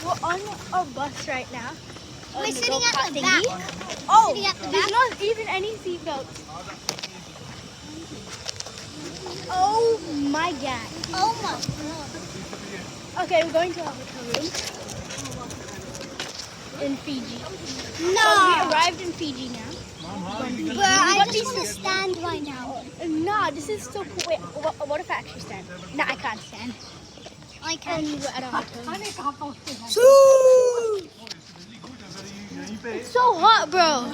We're on a bus right now. We're sitting at the back. Oh, Sitting at the there's back. not even any seatbelts. Oh my god. Oh my god. Okay, we're going to our hotel room in Fiji. No. We arrived in Fiji now. But I just want to stand right now. Nah, this is so cool. Wait, what if I actually stand? Nah, I can't stand. I can. And we're at our hotel. It's so hot, bro.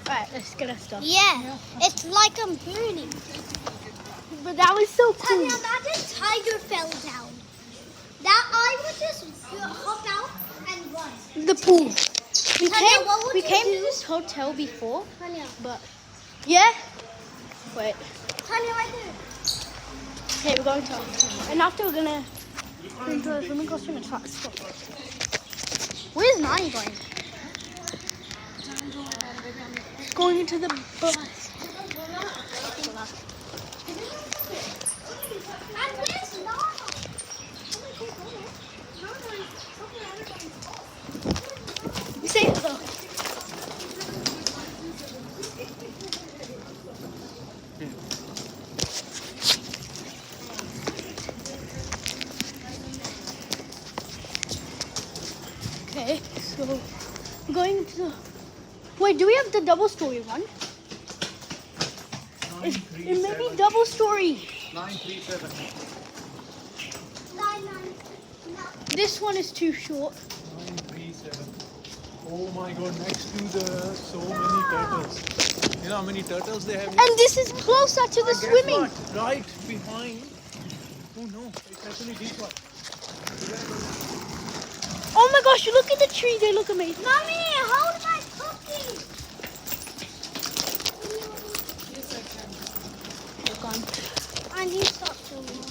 Alright, let's get our stuff. Yeah, it's like I'm burning. But that was so cool. Tanya, imagine Tiger fell down. That I would just hop out and run. The pool. We Tanya, what would we you came do? to this hotel before, Tanya, but yeah. Wait. Tanya, right there. Okay, we're going to our hotel. And after we're gonna go into a swimming costume and fast. Where's Nani going? She's going into the bus. And where's Nana? Say hello. Okay, so we're going into the... Wait, do we have the double story one? It may be double story. 937. This one is too short. 937. Oh my god, next to the so many turtles. You know how many turtles they have here? And this is closer to the Guess swimming. what? Right behind. Oh no, it's actually this one. Oh my gosh, look at the tree. They look amazing. Mommy, hold my cookie. Look on. And you stop filming.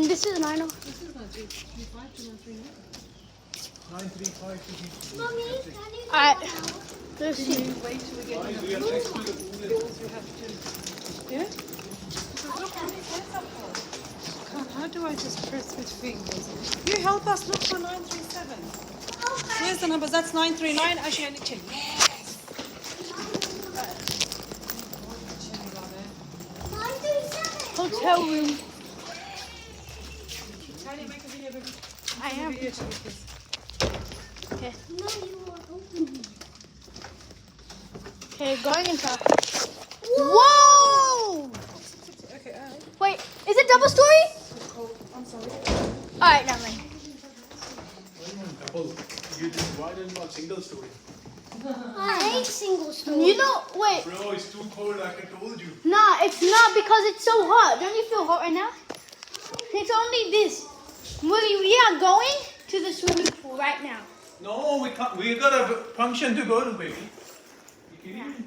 This is 90. 935 to be. Mommy, can you Alright, let's see. We are next to the pool. How do I just press with fingers? You help us look for 937. Here's the numbers. That's 939. Actually, I need to. Yes. Hotel room. Tiny, make a video, baby. I am. Video to make this. Okay. No, you are open. Okay, going into. Whoa! Okay, Wait, is it double story? I'm sorry. Alright, never mind. Double. You just why didn't want single story? I hate single story. You know, wait. Bro, it's too cold like I told you. Nah, it's not because it's so hot. Don't you feel hot right now? It's only this. We are going to the swimming pool right now. No, we can't. We got a function to go to, baby. You kidding me?